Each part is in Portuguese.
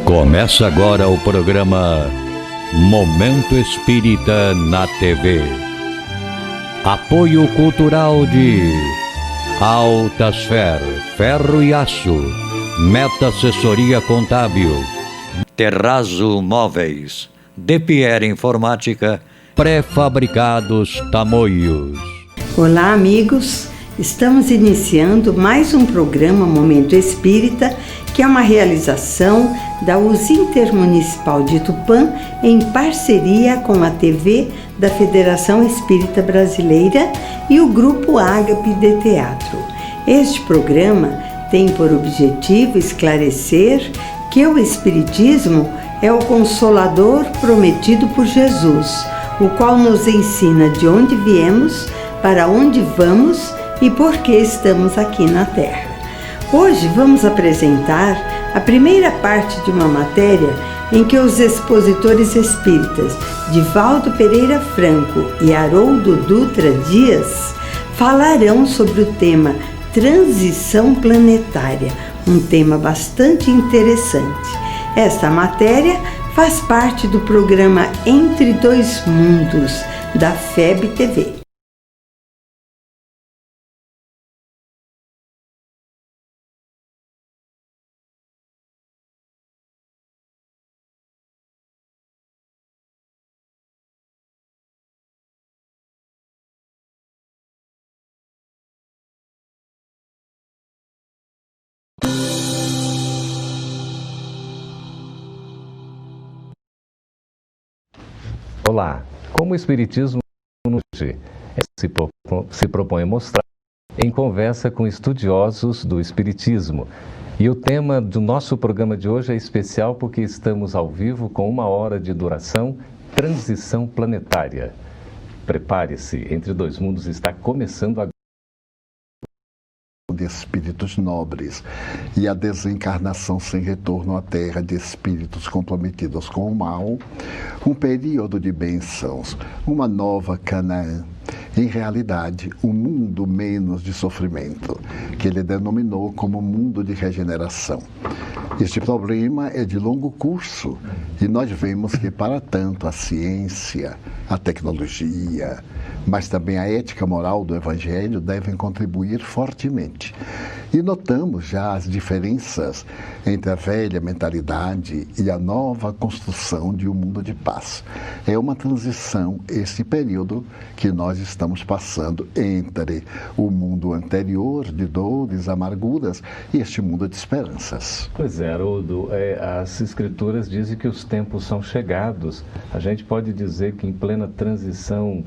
Começa agora o programa Momento Espírita na TV. Apoio cultural de Altasfer, Ferro e Aço, Meta Assessoria Contábil, Terrazzo Móveis, De Pierre Informática, Pré-fabricados Tamoios. Olá, amigos. Estamos iniciando mais um programa Momento Espírita, que é uma realização da US Intermunicipal de Tupã em parceria com a TV da Federação Espírita Brasileira e o Grupo Ágape de Teatro. Este programa tem por objetivo esclarecer que o Espiritismo é o Consolador prometido por Jesus, o qual nos ensina de onde viemos, para onde vamos e por que estamos aqui na Terra. Hoje vamos apresentar a primeira parte de uma matéria em que os expositores espíritas Divaldo Pereira Franco e Haroldo Dutra Dias falarão sobre o tema Transição Planetária, um tema bastante interessante. Esta matéria faz parte do programa Entre Dois Mundos, da FEB TV. Olá, como o Espiritismo se propõe a mostrar em conversa com estudiosos do Espiritismo. E o tema do nosso programa de hoje é especial porque estamos ao vivo com 1 hora de duração, Transição Planetária. Prepare-se, Entre Dois Mundos está começando agora. De espíritos nobres e a desencarnação sem retorno à Terra de espíritos comprometidos com o mal, um período de bênçãos, uma nova Canaã, em realidade, um mundo menos de sofrimento, que ele denominou como mundo de regeneração. Este problema é de longo curso e nós vemos que, para tanto, a ciência, a tecnologia, mas também a ética moral do Evangelho devem contribuir fortemente. E notamos já as diferenças entre a velha mentalidade e a nova construção de um mundo de paz. É uma transição, esse período que nós estamos passando entre o mundo anterior de dores, amarguras e este mundo de esperanças. Pois é, Haroldo, as escrituras dizem que os tempos são chegados. A gente pode dizer que em plena transição,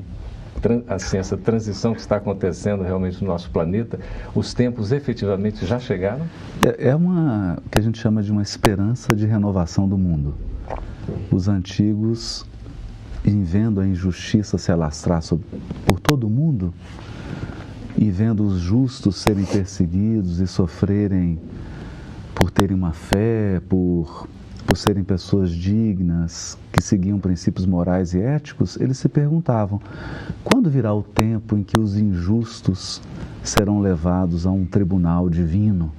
assim, essa transição que está acontecendo realmente no nosso planeta, os tempos efetivamente já chegaram? É uma que a gente chama de uma esperança de renovação do mundo. Os antigos, em vendo a injustiça se alastrar por todo o mundo e vendo os justos serem perseguidos e sofrerem por terem uma fé, por serem pessoas dignas, que seguiam princípios morais e éticos, eles se perguntavam: quando virá o tempo em que os injustos serão levados a um tribunal divino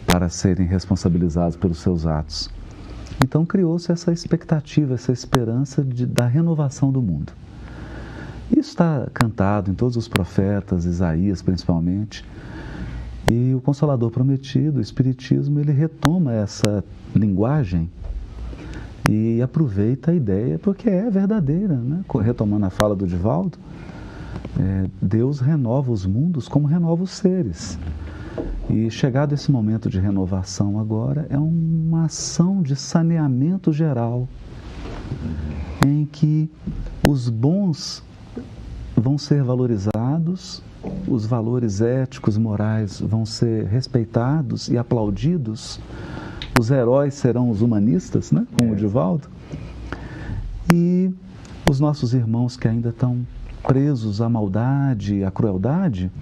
para serem responsabilizados pelos seus atos? Então criou-se essa expectativa, essa esperança da renovação do mundo. Isso está cantado em todos os profetas, Isaías principalmente. E o Consolador Prometido, o Espiritismo, ele retoma essa linguagem e aproveita a ideia, porque é verdadeira, né? Retomando a fala do Divaldo, Deus renova os mundos como renova os seres. E chegado esse momento de renovação agora, é uma ação de saneamento geral, em que os bons vão ser valorizados, os valores éticos, morais vão ser respeitados e aplaudidos, os heróis serão os humanistas, né? Como o Divaldo, e os nossos irmãos que ainda estão presos à maldade, à crueldade,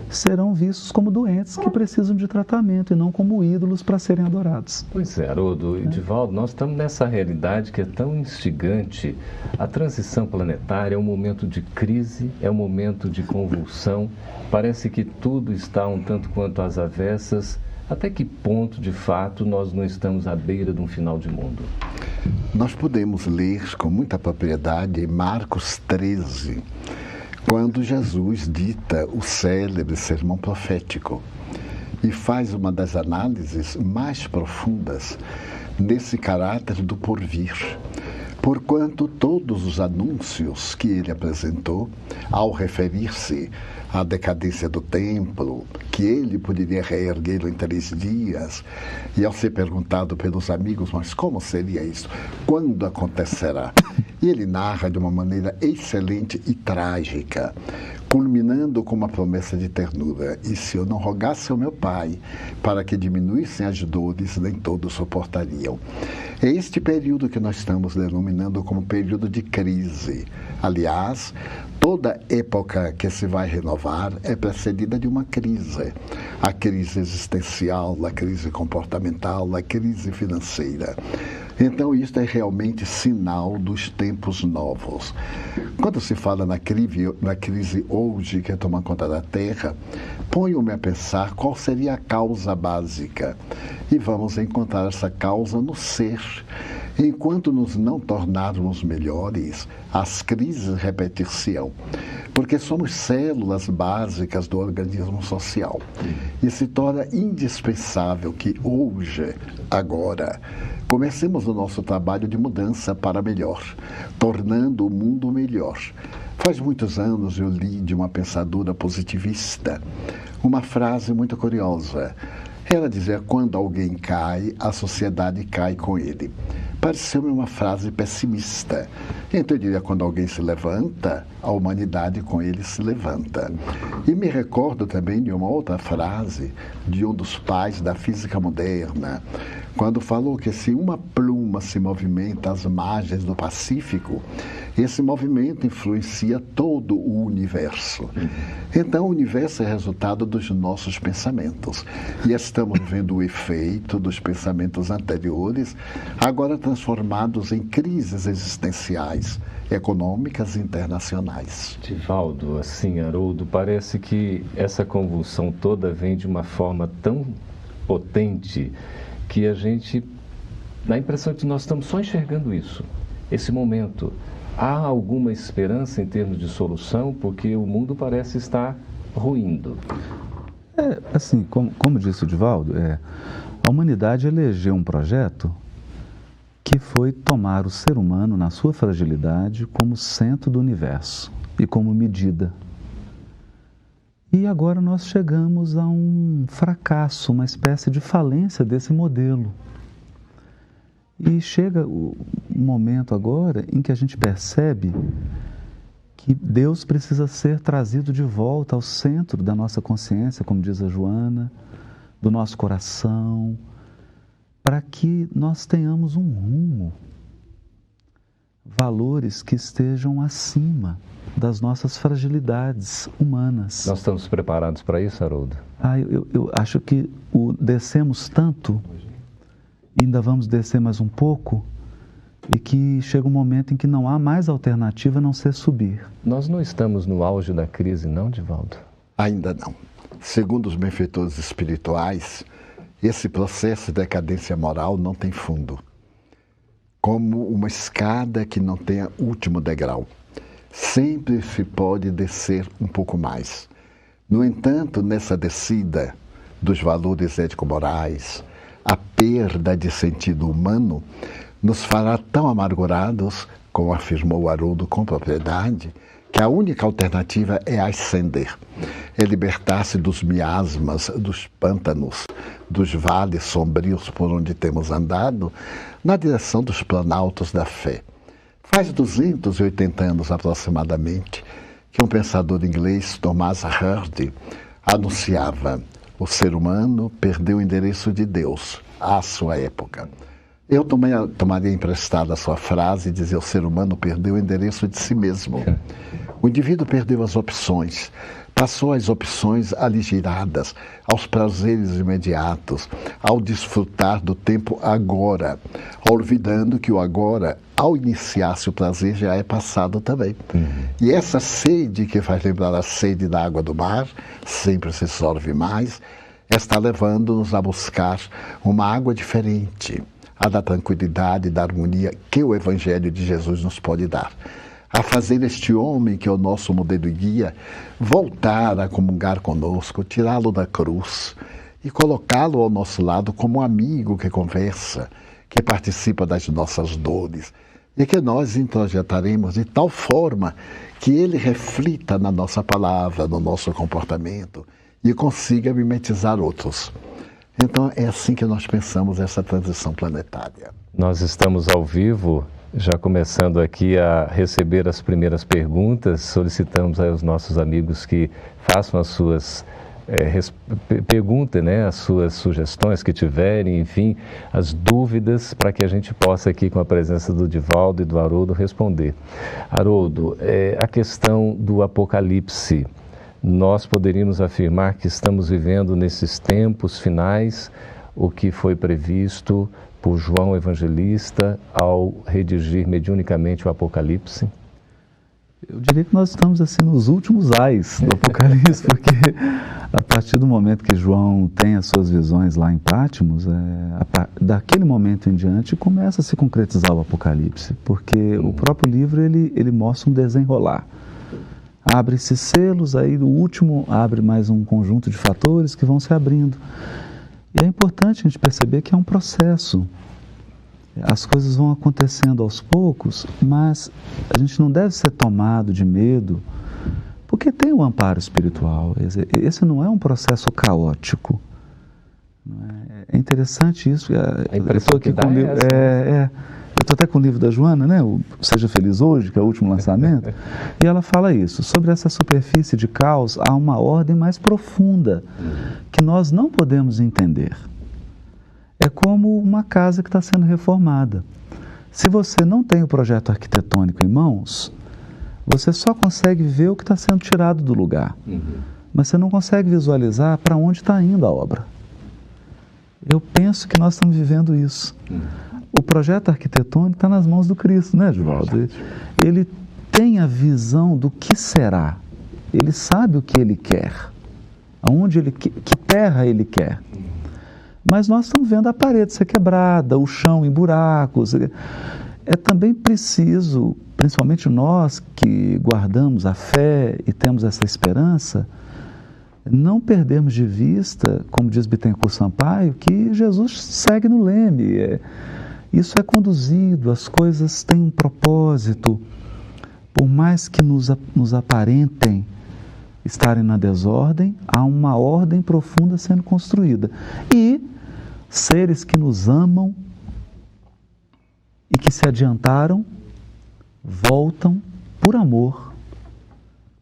serão vistos como doentes que precisam de tratamento e não como ídolos para serem adorados. Pois é, Haroldo e Divaldo, nós estamos nessa realidade que é tão instigante. A transição planetária é um momento de crise, é um momento de convulsão. Parece que tudo está um tanto quanto às avessas. Até que ponto, de fato, nós não estamos à beira de um final de mundo? Nós podemos ler com muita propriedade em Marcos 13, quando Jesus dita o célebre sermão profético e faz uma das análises mais profundas nesse caráter do porvir. Porquanto todos os anúncios que ele apresentou, ao referir-se à decadência do templo, que ele poderia reerguê-lo em 3 dias, e ao ser perguntado pelos amigos, mas como seria isso? Quando acontecerá? E ele narra de uma maneira excelente e trágica, culminando com uma promessa de ternura: e se eu não rogasse ao meu Pai para que diminuíssem as dores, nem todos suportariam. É este período que nós estamos denominando como período de crise. Aliás, toda época que se vai renovar é precedida de uma crise. A crise existencial, a crise comportamental, a crise financeira. Então, isto é realmente sinal dos tempos novos. Quando se fala na crise hoje que toma conta da Terra, ponho-me a pensar qual seria a causa básica. E vamos encontrar essa causa no ser. Enquanto nos não tornarmos melhores, as crises repetir-se-ão. Porque somos células básicas do organismo social. E se torna indispensável que hoje, agora, comecemos o nosso trabalho de mudança para melhor, tornando o mundo melhor. Faz muitos anos eu li de uma pensadora positivista uma frase muito curiosa. Ela dizia: quando alguém cai, a sociedade cai com ele. Pareceu-me uma frase pessimista. Então eu diria: quando alguém se levanta, a humanidade com ele se levanta. E me recordo também de uma outra frase de um dos pais da física moderna, quando falou que se uma pluma se movimenta às margens do Pacífico, esse movimento influencia todo o universo. Então, o universo é resultado dos nossos pensamentos. E estamos vendo o efeito dos pensamentos anteriores, agora transformados em crises existenciais, econômicas e internacionais. Divaldo, assim, Haroldo, parece que essa convulsão toda vem de uma forma tão potente que a gente dá a impressão de que nós estamos só enxergando isso, esse momento. Há alguma esperança em termos de solução? Porque o mundo parece estar ruindo. Assim, como disse o Divaldo, a humanidade elegeu um projeto que foi tomar o ser humano na sua fragilidade como centro do universo e como medida. E agora nós chegamos a um fracasso, uma espécie de falência desse modelo. E chega o momento agora em que a gente percebe que Deus precisa ser trazido de volta ao centro da nossa consciência, como diz a Joana, do nosso coração, para que nós tenhamos um rumo, valores que estejam acima das nossas fragilidades humanas. Nós estamos preparados para isso, Haroldo? Eu acho que descemos tanto, ainda vamos descer mais um pouco, e que chega um momento em que não há mais alternativa a não ser subir. Nós não estamos no auge da crise, não, Divaldo? Ainda não. Segundo os benfeitores espirituais, esse processo de decadência moral não tem fundo. Como uma escada que não tem último degrau. Sempre se pode descer um pouco mais. No entanto, nessa descida dos valores ético-morais, a perda de sentido humano nos fará tão amargurados, como afirmou Haroldo com propriedade, que a única alternativa é ascender, é libertar-se dos miasmas, dos pântanos, dos vales sombrios por onde temos andado, na direção dos planaltos da fé. Faz 280 anos aproximadamente que um pensador inglês, Thomas Hardy, anunciava: o ser humano perdeu o endereço de Deus à sua época. Eu tomaria emprestada a sua frase e dizer: o ser humano perdeu o endereço de si mesmo. O indivíduo perdeu as opções, passou às opções aligeradas, aos prazeres imediatos, ao desfrutar do tempo agora, olvidando que o agora, ao iniciar-se o prazer, já é passado também. E essa sede que faz lembrar a sede da água do mar, sempre se sorve mais, está levando-nos a buscar uma água diferente, a da tranquilidade e da harmonia que o Evangelho de Jesus nos pode dar. A fazer este homem, que é o nosso modelo e guia, voltar a comungar conosco, tirá-lo da cruz e colocá-lo ao nosso lado como um amigo que conversa, que participa das nossas dores, e que nós introjetaremos de tal forma que ele reflita na nossa palavra, no nosso comportamento e consiga mimetizar outros. Então é assim que nós pensamos essa transição planetária. Nós estamos ao vivo, já começando aqui a receber as primeiras perguntas. Solicitamos aos nossos amigos que façam as suas perguntem, né, as suas sugestões que tiverem, enfim, as dúvidas, para que a gente possa aqui, com a presença do Divaldo e do Haroldo, responder. Haroldo, a questão do Apocalipse, nós poderíamos afirmar que estamos vivendo nesses tempos finais o que foi previsto por João Evangelista ao redigir mediunicamente o Apocalipse? Eu diria que nós estamos assim nos últimos ais do Apocalipse, porque a partir do momento que João tem as suas visões lá em Patmos, daquele momento em diante começa a se concretizar o Apocalipse, porque o próprio livro ele mostra um desenrolar. Abre-se selos, aí o último abre mais um conjunto de fatores que vão se abrindo. E é importante a gente perceber que é um processo. As coisas vão acontecendo aos poucos, mas a gente não deve ser tomado de medo, porque tem o amparo espiritual. Esse não é um processo caótico. É interessante isso. A impressão que dá eu estou até com o livro da Joana, né? O Seja Feliz Hoje, que é o último lançamento, e ela fala isso. Sobre essa superfície de caos, há uma ordem mais profunda que nós não podemos entender. É como uma casa que está sendo reformada. Se você não tem o projeto arquitetônico em mãos, você só consegue ver o que está sendo tirado do lugar. Mas você não consegue visualizar para onde está indo a obra. Eu penso que nós estamos vivendo isso. O projeto arquitetônico está nas mãos do Cristo, né, Divaldo? Ele tem a visão do que será. Ele sabe o que ele quer. Aonde ele que terra ele quer. Mas nós estamos vendo a parede ser quebrada, o chão em buracos. É também preciso, principalmente nós que guardamos a fé e temos essa esperança, não perdermos de vista, como diz Bittencourt Sampaio, que Jesus segue no leme. Isso é conduzido, as coisas têm um propósito. Por mais que nos aparentem estarem na desordem, há uma ordem profunda sendo construída. E seres que nos amam e que se adiantaram, voltam por amor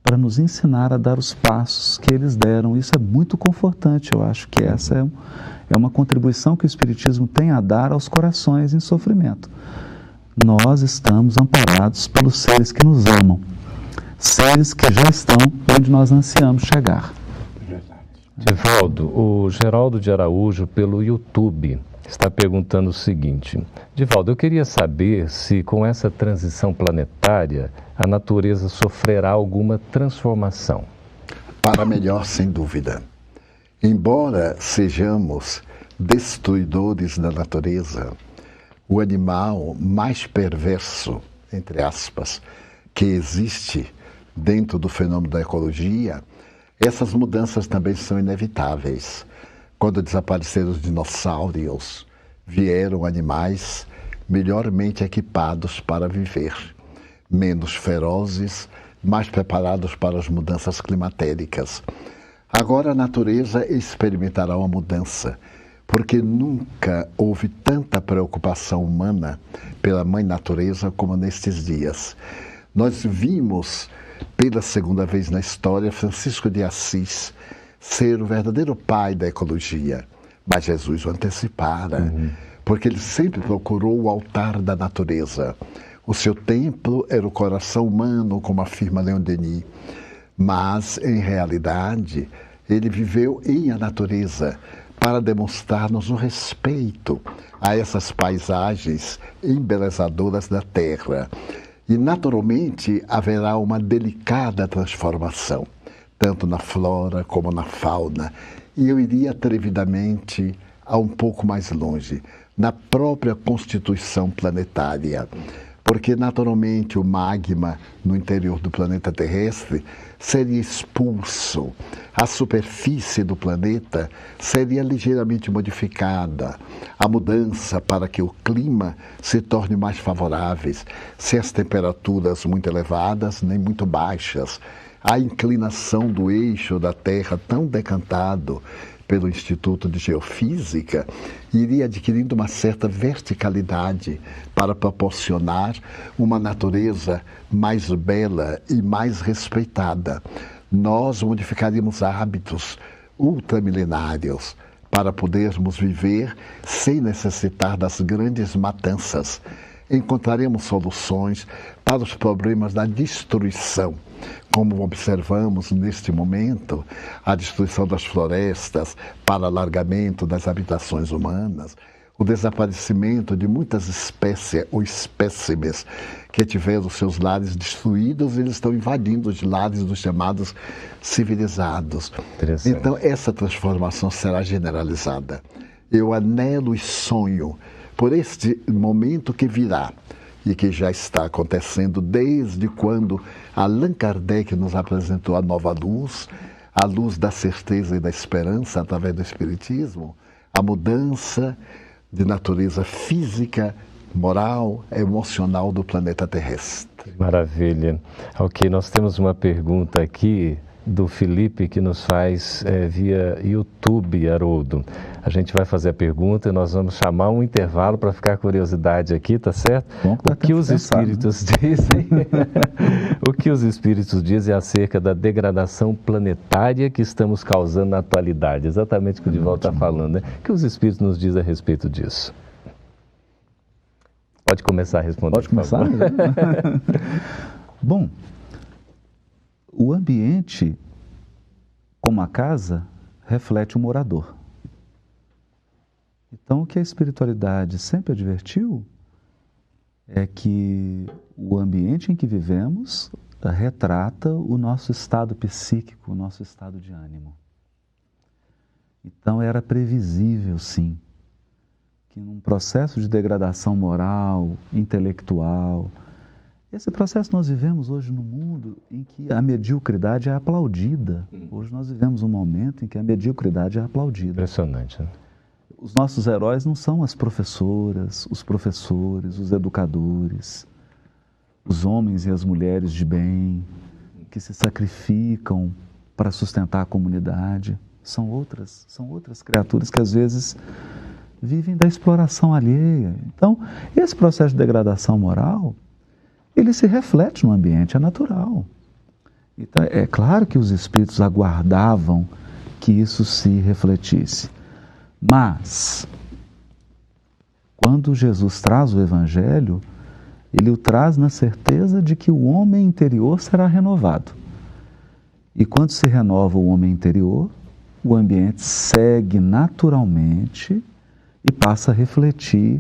para nos ensinar a dar os passos que eles deram. Isso é muito confortante. Eu acho que essa é uma contribuição que o Espiritismo tem a dar aos corações em sofrimento. Nós estamos amparados pelos seres que nos amam, seres que já estão onde nós ansiamos chegar. Divaldo, o Geraldo de Araújo, pelo YouTube, está perguntando o seguinte: Divaldo, eu queria saber se com essa transição planetária a natureza sofrerá alguma transformação. Para melhor, sem dúvida. Embora sejamos destruidores da natureza, o animal mais perverso, entre aspas, que existe dentro do fenômeno da ecologia, essas mudanças também são inevitáveis. Quando desapareceram os dinossauros, vieram animais melhormente equipados para viver, menos ferozes, mais preparados para as mudanças climatéricas. Agora a natureza experimentará uma mudança, porque nunca houve tanta preocupação humana pela mãe natureza como nestes dias. Nós vimos pela segunda vez na história Francisco de Assis ser o verdadeiro pai da ecologia, mas Jesus o antecipara, porque ele sempre procurou o altar da natureza. O seu templo era o coração humano, como afirma Leon Denis, mas em realidade ele viveu em a natureza para demonstrar-nos o respeito a essas paisagens embelezadoras da terra. E, naturalmente, haverá uma delicada transformação, tanto na flora como na fauna. E eu iria atrevidamente a um pouco mais longe, na própria constituição planetária. Porque, naturalmente, o magma no interior do planeta terrestre seria expulso, a superfície do planeta seria ligeiramente modificada, a mudança para que o clima se torne mais favorável, sem as temperaturas muito elevadas nem muito baixas, a inclinação do eixo da Terra tão decantado pelo Instituto de Geofísica, iria adquirindo uma certa verticalidade para proporcionar uma natureza mais bela e mais respeitada. Nós modificaríamos hábitos ultramilenários para podermos viver sem necessitar das grandes matanças. Encontraremos soluções para os problemas da destruição, como observamos neste momento, a destruição das florestas para alargamento das habitações humanas, o desaparecimento de muitas espécies ou espécimes que tiveram seus lares destruídos e eles estão invadindo os lares dos chamados civilizados. Então, essa transformação será generalizada. Eu anelo e sonho por este momento que virá e que já está acontecendo desde quando Allan Kardec nos apresentou a nova luz, a luz da certeza e da esperança através do Espiritismo, a mudança de natureza física, moral, emocional do planeta terrestre. Maravilha. Ok, nós temos uma pergunta aqui do Felipe que nos faz via YouTube, Haroldo. A gente vai fazer a pergunta e nós vamos chamar um intervalo para ficar a curiosidade aqui, tá certo? Bom, o que os espíritos dizem? O que os espíritos dizem acerca da degradação planetária que estamos causando na atualidade? Exatamente o que o Divaldo está falando, né? O que os espíritos nos dizem a respeito disso? Pode começar a responder. Pode começar? Bom, o ambiente, como a casa, reflete o morador. Então, o que a espiritualidade sempre advertiu é que o ambiente em que vivemos retrata o nosso estado psíquico, o nosso estado de ânimo. Então, era previsível, sim, que num processo de degradação moral, intelectual, esse processo nós vivemos hoje no mundo em que a mediocridade é aplaudida. Hoje nós vivemos um momento em que a mediocridade é aplaudida. Impressionante, né? Os nossos heróis não são as professoras, os professores, os educadores, os homens e as mulheres de bem, que se sacrificam para sustentar a comunidade. São outras criaturas que às vezes vivem da exploração alheia. Então, esse processo de degradação moral, ele se reflete no ambiente, é natural. Então, é claro que os espíritos aguardavam que isso se refletisse. Mas, quando Jesus traz o Evangelho, ele o traz na certeza de que o homem interior será renovado. E quando se renova o homem interior, o ambiente segue naturalmente e passa a refletir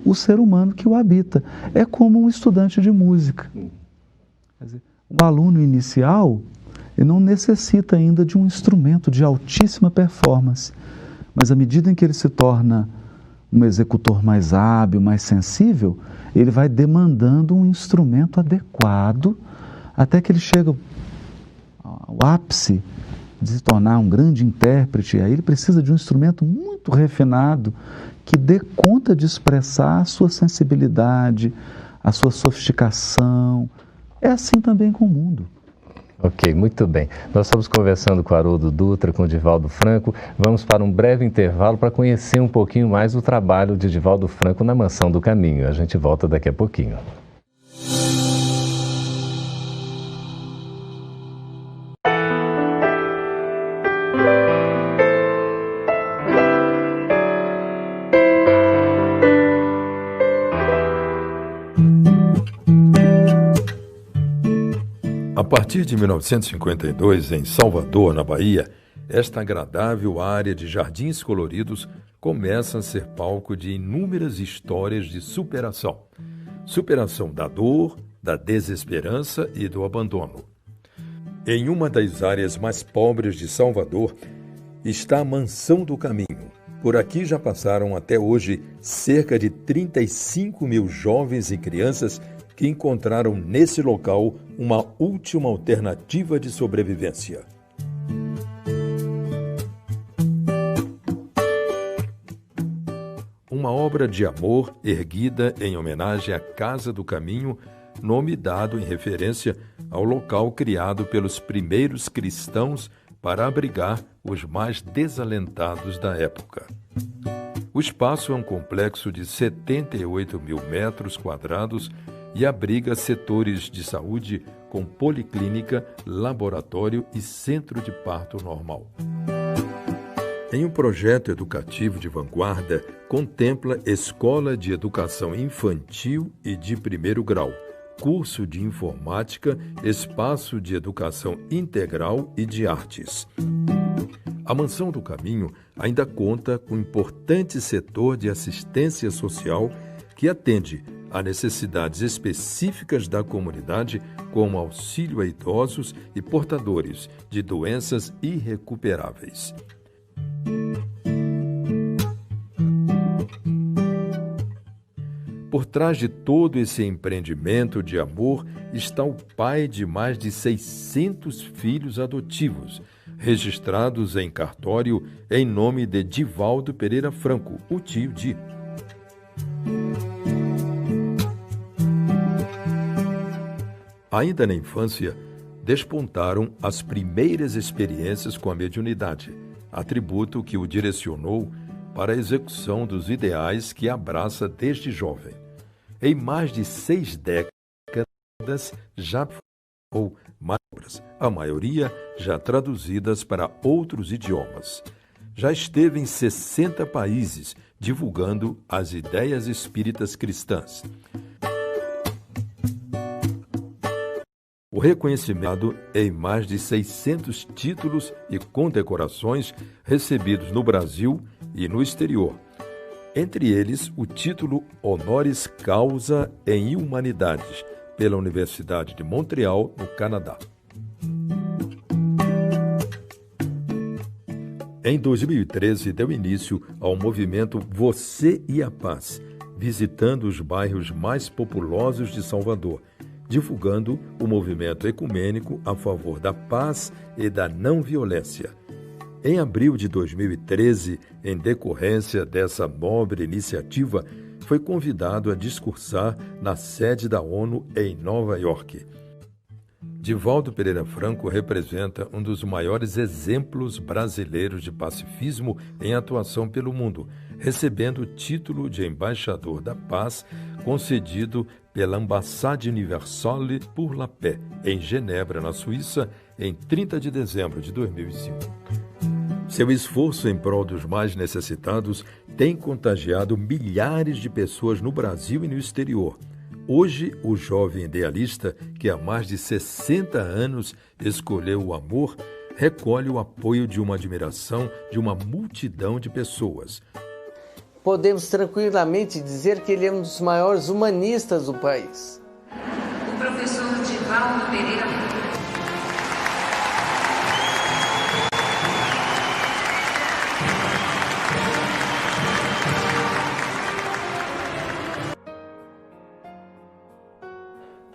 o ser humano que o habita. É como um estudante de música. Quer dizer, o aluno inicial, ele não necessita ainda de um instrumento de altíssima performance, mas à medida em que ele se torna um executor mais hábil, mais sensível, ele vai demandando um instrumento adequado até que ele chega ao ápice de se tornar um grande intérprete. Aí ele precisa de um instrumento muito refinado que dê conta de expressar a sua sensibilidade, a sua sofisticação. É assim também com o mundo. Ok, muito bem. Nós estamos conversando com Haroldo Dutra, com o Divaldo Franco. Vamos para um breve intervalo para conhecer um pouquinho mais o trabalho de Divaldo Franco na Mansão do Caminho. A gente volta daqui a pouquinho. A partir de 1952, em Salvador, na Bahia, esta agradável área de jardins coloridos começa a ser palco de inúmeras histórias de superação. Superação da dor, da desesperança e do abandono. Em uma das áreas mais pobres de Salvador, está a Mansão do Caminho. Por aqui já passaram até hoje cerca de 35 mil jovens e crianças que encontraram nesse local uma última alternativa de sobrevivência. Uma obra de amor erguida em homenagem à Casa do Caminho, nome dado em referência ao local criado pelos primeiros cristãos para abrigar os mais desalentados da época. O espaço é um complexo de 78 mil metros quadrados e abriga setores de saúde com policlínica, laboratório e centro de parto normal. Em um projeto educativo de vanguarda, contempla escola de educação infantil e de primeiro grau, curso de informática, espaço de educação integral e de artes. A Mansão do Caminho ainda conta com um importante setor de assistência social que atende a necessidades específicas da comunidade, como auxílio a idosos e portadores de doenças irrecuperáveis. Por trás de todo esse empreendimento de amor está o pai de mais de 600 filhos adotivos, registrados em cartório em nome de Divaldo Pereira Franco, o tio Di. Ainda na infância, despontaram as primeiras experiências com a mediunidade, atributo que o direcionou para a execução dos ideais que abraça desde jovem. Em mais de 6 décadas já ou mais obras, a maioria já traduzidas para outros idiomas. Já esteve em 60 países divulgando as ideias espíritas cristãs. O reconhecimento em mais de 600 títulos e condecorações recebidos no Brasil e no exterior. Entre eles, o título Honoris Causa em Humanidades, pela Universidade de Montreal, no Canadá. Em 2013, deu início ao movimento Você e a Paz, visitando os bairros mais populosos de Salvador, divulgando o movimento ecumênico a favor da paz e da não violência. Em abril de 2013, em decorrência dessa nobre iniciativa, foi convidado a discursar na sede da ONU em Nova York. Divaldo Pereira Franco representa um dos maiores exemplos brasileiros de pacifismo em atuação pelo mundo, recebendo o título de Embaixador da Paz, concedido pela Ambassade Universelle pour la Paix, em Genebra, na Suíça, em 30 de dezembro de 2005. Seu esforço em prol dos mais necessitados tem contagiado milhares de pessoas no Brasil e no exterior. Hoje, o jovem idealista, que há mais de 60 anos escolheu o amor, recolhe o apoio de uma admiração de uma multidão de pessoas. Podemos tranquilamente dizer que ele é um dos maiores humanistas do país. O professor Divaldo Pereira Franco.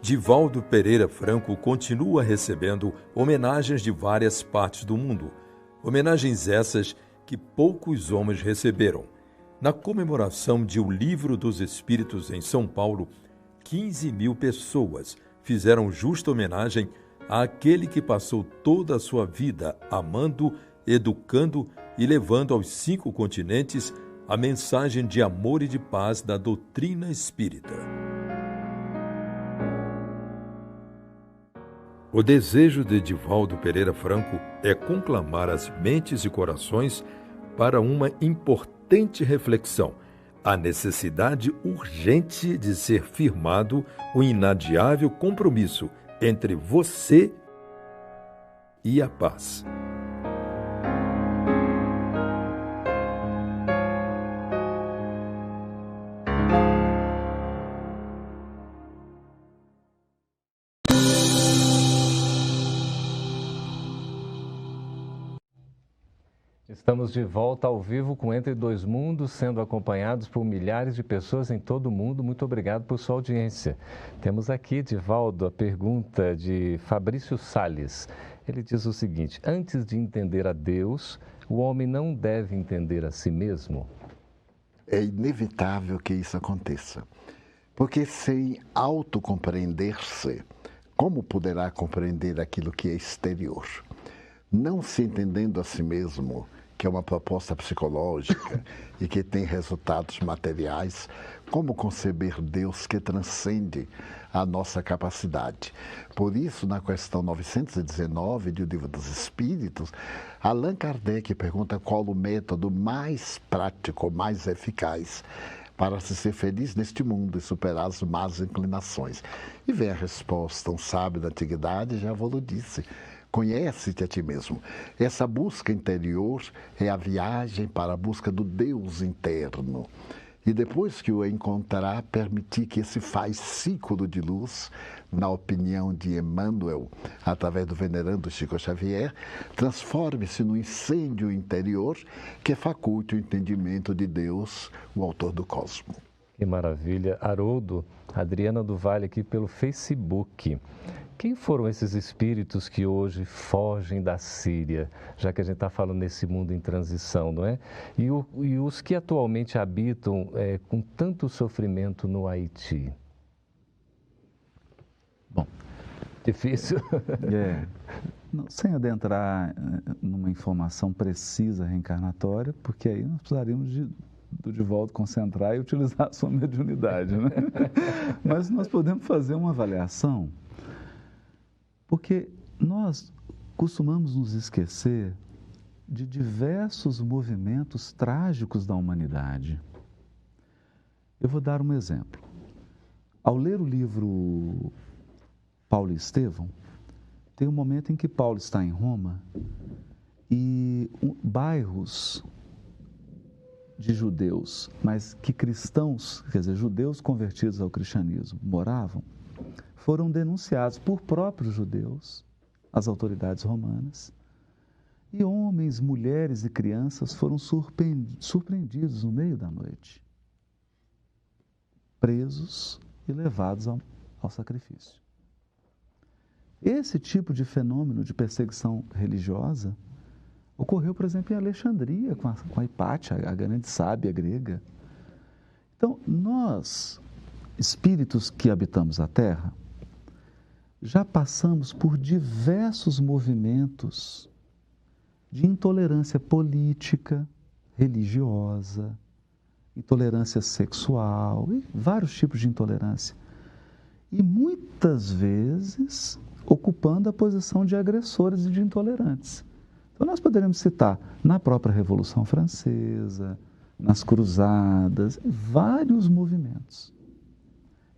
Divaldo Pereira Franco continua recebendo homenagens de várias partes do mundo. Homenagens essas que poucos homens receberam. Na comemoração de O Livro dos Espíritos em São Paulo, 15 mil pessoas fizeram justa homenagem àquele que passou toda a sua vida amando, educando e levando aos 5 continentes a mensagem de amor e de paz da doutrina espírita. O desejo de Divaldo Pereira Franco é conclamar as mentes e corações para uma importante reflexão, a necessidade urgente de ser firmado o inadiável compromisso entre você e a paz. Estamos de volta ao vivo com Entre Dois Mundos, sendo acompanhados por milhares de pessoas em todo o mundo. Muito obrigado por sua audiência. Temos aqui, Divaldo, a pergunta de Fabrício Salles. Ele diz o seguinte: antes de entender a Deus, o homem não deve entender a si mesmo? É inevitável que isso aconteça, porque sem autocompreender-se, como poderá compreender aquilo que é exterior? Não se entendendo a si mesmo, que é uma proposta psicológica e que tem resultados materiais, como conceber Deus que transcende a nossa capacidade? Por isso, na questão 919 do Livro dos Espíritos, Allan Kardec pergunta qual o método mais prático, mais eficaz para se ser feliz neste mundo e superar as más inclinações. E vem a resposta, um sábio da antiguidade já vos disse: conhece-te a ti mesmo. Essa busca interior é a viagem para a busca do Deus interno. E depois que o encontrar, permitir que esse fascículo de luz, na opinião de Emmanuel, através do venerando Chico Xavier, transforme-se no incêndio interior que faculte o entendimento de Deus, o autor do cosmos. Que maravilha. Haroldo, Adriana do Vale aqui pelo Facebook. Quem foram esses espíritos que hoje fogem da Síria, já que a gente está falando nesse mundo em transição, não é? E os que atualmente habitam com tanto sofrimento no Haiti? Bom, difícil. Sem adentrar numa informação precisa reencarnatória, porque aí nós precisaríamos do Divaldo concentrar e utilizar a sua mediunidade, né? Mas nós podemos fazer uma avaliação. Porque nós costumamos nos esquecer de diversos movimentos trágicos da humanidade. Eu vou dar um exemplo. Ao ler o livro Paulo e Estevão, tem um momento em que Paulo está em Roma e bairros de judeus, mas que cristãos, quer dizer, judeus convertidos ao cristianismo, moravam, foram denunciados por próprios judeus, as autoridades romanas, e homens, mulheres e crianças foram surpreendidos no meio da noite, presos e levados ao sacrifício. Esse tipo de fenômeno de perseguição religiosa ocorreu, por exemplo, em Alexandria, com a Hipátia, a grande sábia grega. Então, nós, espíritos que habitamos a Terra, já passamos por diversos movimentos de intolerância política, religiosa, intolerância sexual e vários tipos de intolerância. E muitas vezes ocupando a posição de agressores e de intolerantes. Então nós poderíamos citar na própria Revolução Francesa, nas Cruzadas, vários movimentos.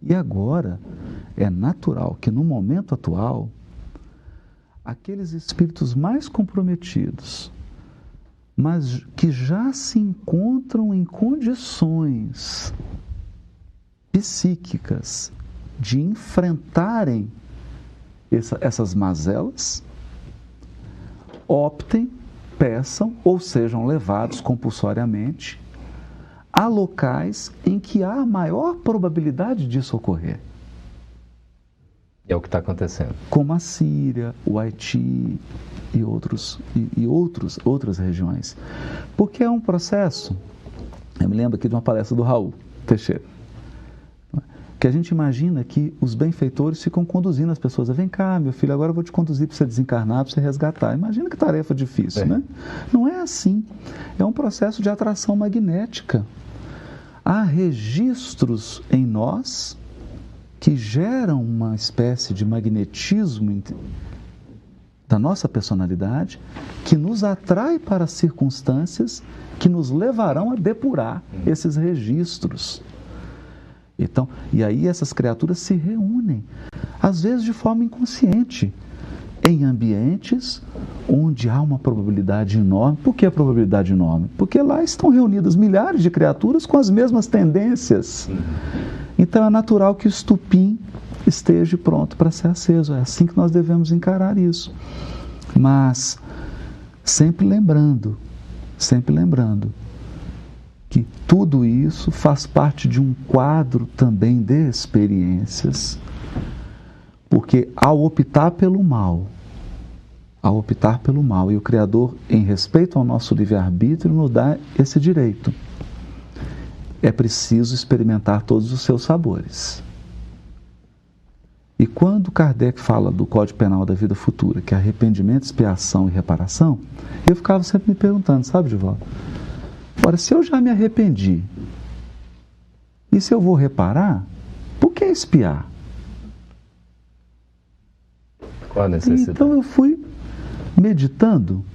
E agora, é natural que no momento atual, aqueles espíritos mais comprometidos, mas que já se encontram em condições psíquicas de enfrentarem essas mazelas, optem, peçam ou sejam levados compulsoriamente a locais em que há maior probabilidade disso ocorrer. É o que está acontecendo. Como a Síria, o Haiti e outras regiões. Porque é um processo, eu me lembro aqui de uma palestra do Raul Teixeira, que a gente imagina que os benfeitores ficam conduzindo as pessoas. Vem cá, meu filho, agora eu vou te conduzir para você desencarnar, para você resgatar. Imagina que tarefa difícil, né? Não é assim. É um processo de atração magnética. Há registros em nós que geram uma espécie de magnetismo da nossa personalidade que nos atrai para circunstâncias que nos levarão a depurar esses registros. Então, e aí essas criaturas se reúnem, às vezes de forma inconsciente, em ambientes onde há uma probabilidade enorme. Por que a probabilidade enorme? Porque lá estão reunidas milhares de criaturas com as mesmas tendências. Então é natural que o estupim esteja pronto para ser aceso. É assim que nós devemos encarar isso. Mas sempre lembrando, sempre lembrando que tudo isso faz parte de um quadro também de experiências, porque ao optar pelo mal, e o Criador, em respeito ao nosso livre-arbítrio, nos dá esse direito, é preciso experimentar todos os seus sabores. E quando Kardec fala do Código Penal da Vida Futura, que é arrependimento, expiação e reparação, eu ficava sempre me perguntando, sabe, Divaldo? Ora, se eu já me arrependi, e se eu vou reparar, por que expiar? Qual a necessidade? Então eu fui meditando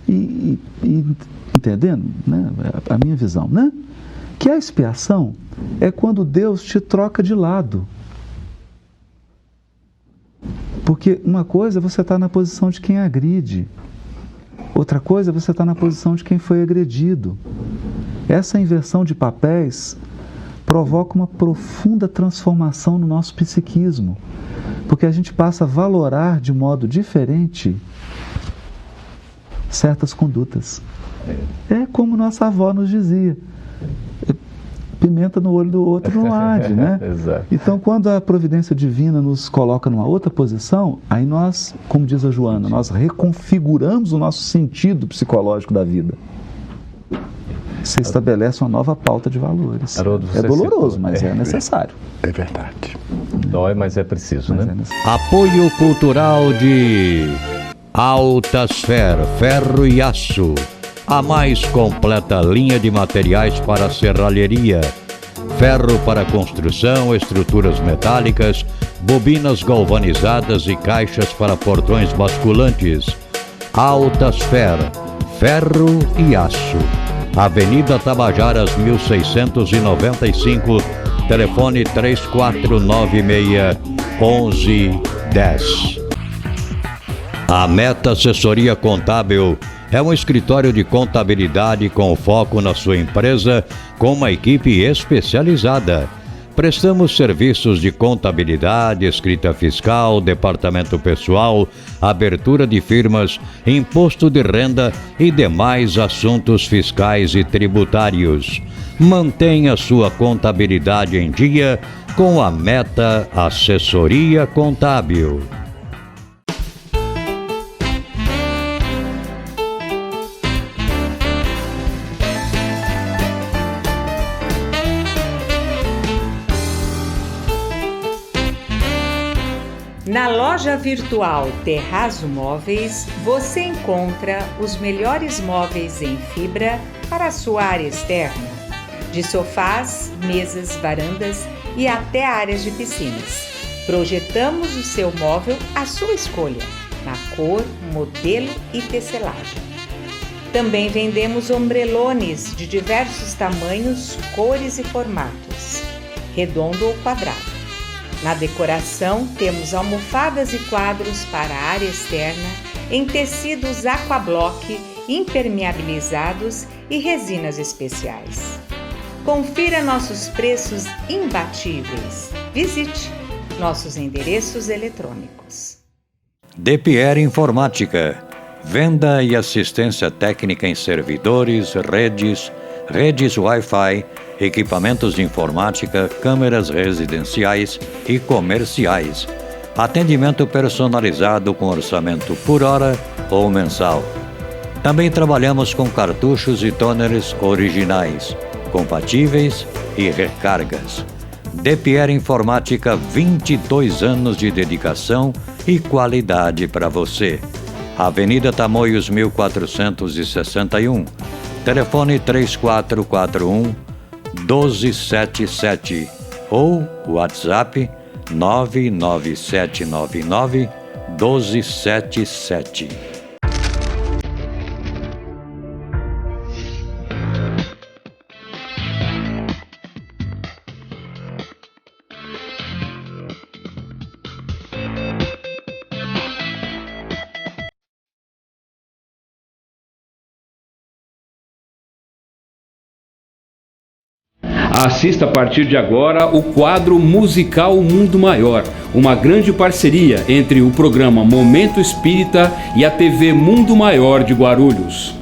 e entendendo, né, a minha visão, né? Que a expiação é quando Deus te troca de lado. Porque uma coisa é você estar na posição de quem agride, outra coisa é você estar na posição de quem foi agredido. Essa inversão de papéis provoca uma profunda transformação no nosso psiquismo, porque a gente passa a valorar de modo diferente certas condutas. É como nossa avó nos dizia: pimenta no olho do outro não arde, né? Exato. Então, quando a providência divina nos coloca numa outra posição, aí nós, como diz a Joana, nós reconfiguramos o nosso sentido psicológico da vida. Você estabelece uma nova pauta de valores. Haroldo, é doloroso, mas é necessário. É verdade. Dói, mas é preciso, né? Apoio cultural de Altasfer, ferro e aço. A mais completa linha de materiais para serralheria. Ferro para construção, estruturas metálicas, bobinas galvanizadas e caixas para portões basculantes. Altasfer, ferro e aço. Avenida Tabajaras 1695, telefone 3496-1110. A Meta Assessoria Contábil é um escritório de contabilidade com foco na sua empresa, com uma equipe especializada. Prestamos serviços de contabilidade, escrita fiscal, departamento pessoal, abertura de firmas, imposto de renda e demais assuntos fiscais e tributários. Mantenha sua contabilidade em dia com a Meta Assessoria Contábil. Na loja virtual Terrazo Móveis, você encontra os melhores móveis em fibra para a sua área externa, de sofás, mesas, varandas e até áreas de piscinas. Projetamos o seu móvel à sua escolha, na cor, modelo e tecelagem. Também vendemos ombrelones de diversos tamanhos, cores e formatos, redondo ou quadrado. Na decoração, temos almofadas e quadros para a área externa em tecidos aquablock, impermeabilizados e resinas especiais. Confira nossos preços imbatíveis. Visite nossos endereços eletrônicos. DePierre Informática. Venda e assistência técnica em servidores, redes Wi-Fi, equipamentos de informática, câmeras residenciais e comerciais. Atendimento personalizado com orçamento por hora ou mensal. Também trabalhamos com cartuchos e toners originais, compatíveis e recargas. DePierre Informática, 22 anos de dedicação e qualidade para você. Avenida Tamoios 1461, telefone 3441-1277 ou WhatsApp 99799-1277. Assista a partir de agora o quadro musical Mundo Maior, uma grande parceria entre o programa Momento Espírita e a TV Mundo Maior de Guarulhos.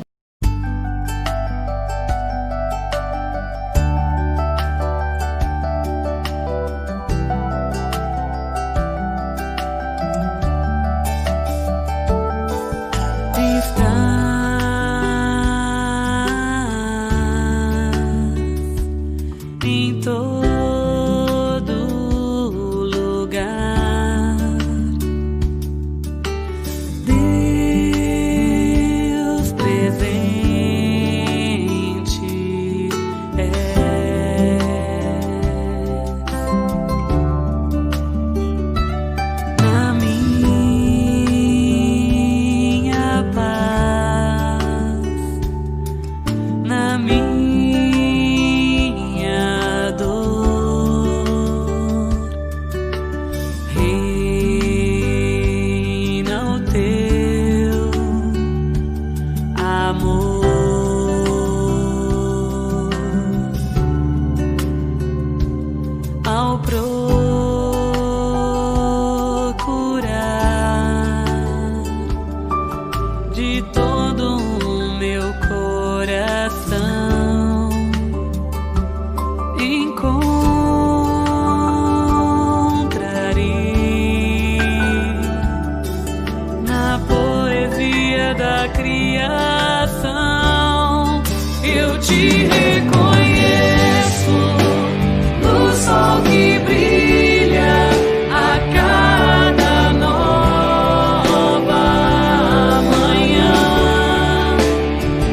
em todo lugar. Deus presente na minha paz, na minha dor, reina o teu amor. Ao procurar de todo o meu coração, encontrarei na poesia da criação. Eu te reconheço no sol que brilha a cada nova manhã,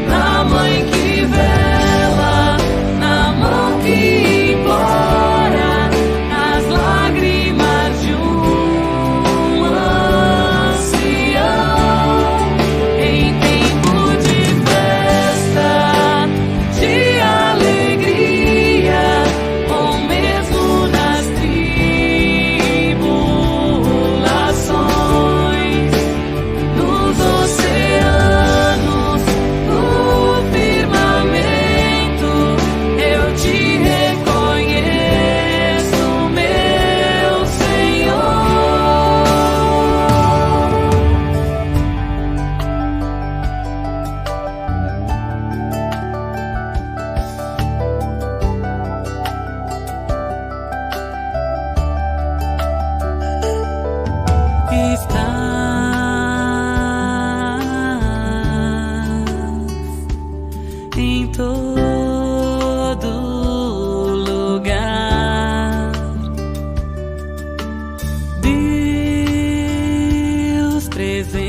na mãe que vela, na mão que implora, nas lágrimas de um ancião, em tempo de festa, de alegria, ou mesmo nas tribulações, nos oceanos, no firmamento, eu te reconheço, meu Senhor. Estás em todo lugar. Deus presente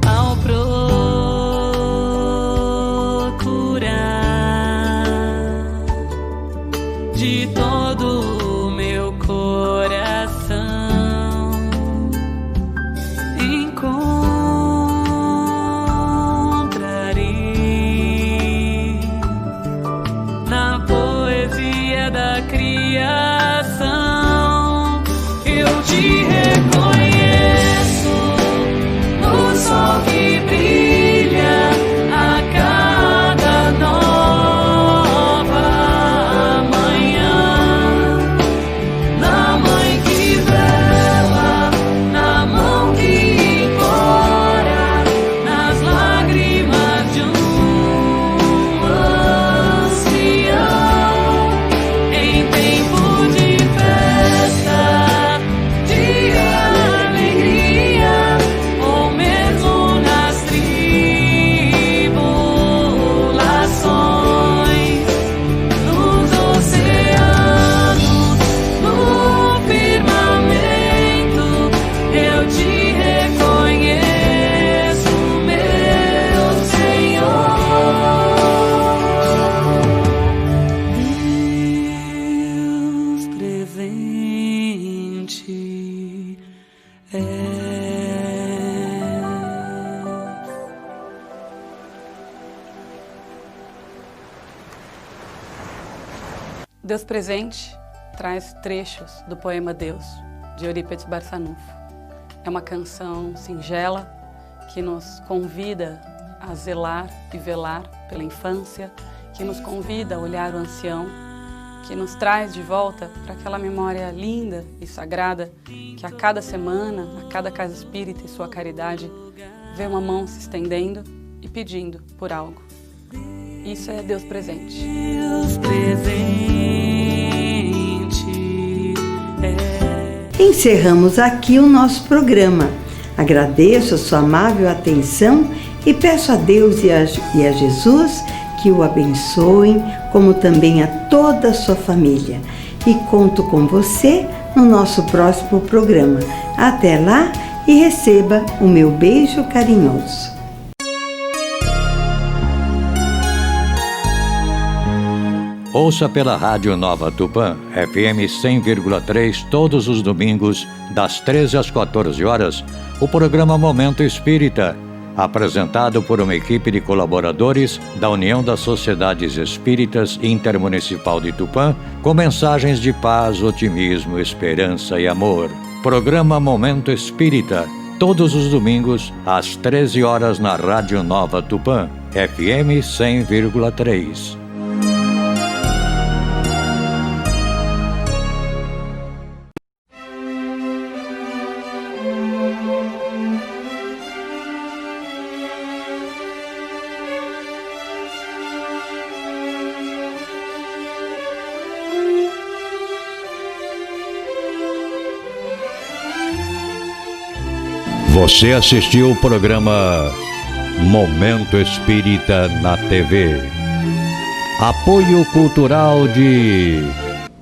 ao procurar de todo o meu coração, encontrarei na poesia da criação. Eu te reconheço no sol que brilha a cada nova manhã, na mãe que vela, na mão que implora, nas lágrimas de um ancião, em tempo de festa, de alegria, ou mesmo nas tribulações, nos oceanos, no firmamento, eu te reconheço, meu Senhor. Deus presente Deus Presente traz trechos do poema Deus, de Eurípides Barçanufo. É uma canção singela que nos convida a zelar e velar pela infância, que nos convida a olhar o ancião, que nos traz de volta para aquela memória linda e sagrada que a cada semana, a cada casa espírita e sua caridade, vê uma mão se estendendo e pedindo por algo. Isso é Deus Presente. Deus presente Encerramos aqui o nosso programa. Agradeço a sua amável atenção e peço a Deus e a Jesus que o abençoem, como também a toda a sua família. E conto com você no nosso próximo programa. Até lá e receba o meu beijo carinhoso. Ouça pela Rádio Nova Tupã, FM 100,3, todos os domingos, das 13 às 14 horas, o programa Momento Espírita, apresentado por uma equipe de colaboradores da União das Sociedades Espíritas Intermunicipal de Tupã, com mensagens de paz, otimismo, esperança e amor. Programa Momento Espírita, todos os domingos, às 13 horas na Rádio Nova Tupã, FM 100,3. Você assistiu o programa Momento Espírita na TV. Apoio cultural de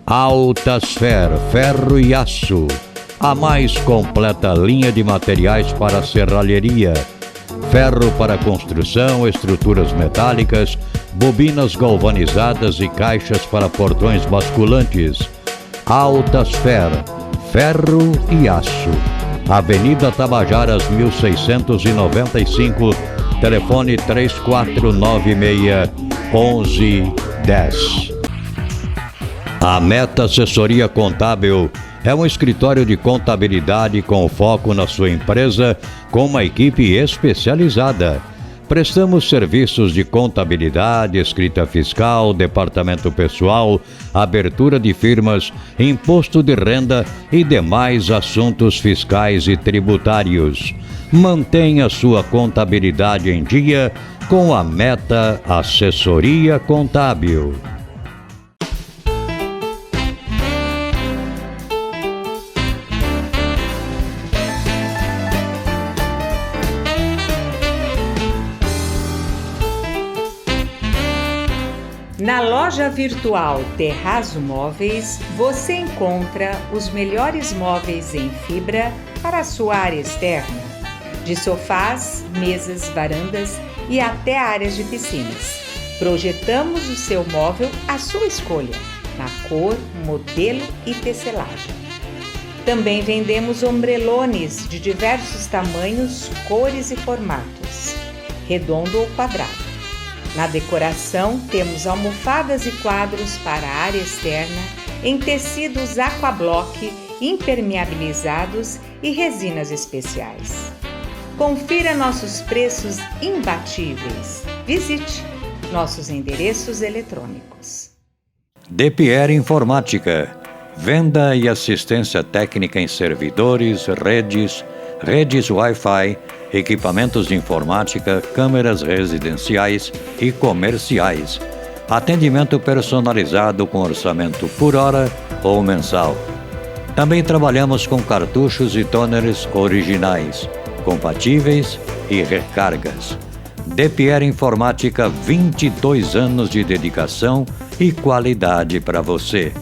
Altasfer, Ferro e Aço, a mais completa linha de materiais para serralheria, ferro para construção, estruturas metálicas, bobinas galvanizadas e caixas para portões basculantes. Altasfer, Ferro e Aço. Avenida Tabajaras 1695, telefone 3496-1110. A Meta Assessoria Contábil é um escritório de contabilidade com foco na sua empresa, com uma equipe especializada. Prestamos serviços de contabilidade, escrita fiscal, departamento pessoal, abertura de firmas, imposto de renda e demais assuntos fiscais e tributários. Mantenha sua contabilidade em dia com a Meta Assessoria Contábil. Na loja virtual Terrazo Móveis, você encontra os melhores móveis em fibra para a sua área externa, de sofás, mesas, varandas e até áreas de piscinas. Projetamos o seu móvel à sua escolha, na cor, modelo e tecelagem. Também vendemos ombrelones de diversos tamanhos, cores e formatos, redondo ou quadrado. Na decoração, temos almofadas e quadros para a área externa em tecidos aquablock, impermeabilizados e resinas especiais. Confira nossos preços imbatíveis. Visite nossos endereços eletrônicos. DPR Informática. Venda e assistência técnica em servidores, redes Wi-Fi, equipamentos de informática, câmeras residenciais e comerciais. Atendimento personalizado com orçamento por hora ou mensal. Também trabalhamos com cartuchos e toners originais, compatíveis e recargas. DPR Informática, 22 anos de dedicação e qualidade para você.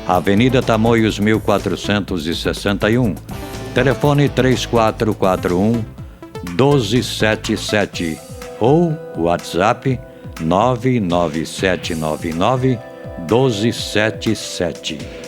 Avenida Tamoios 1461. Telefone 3441-1277 ou WhatsApp 99799-1277.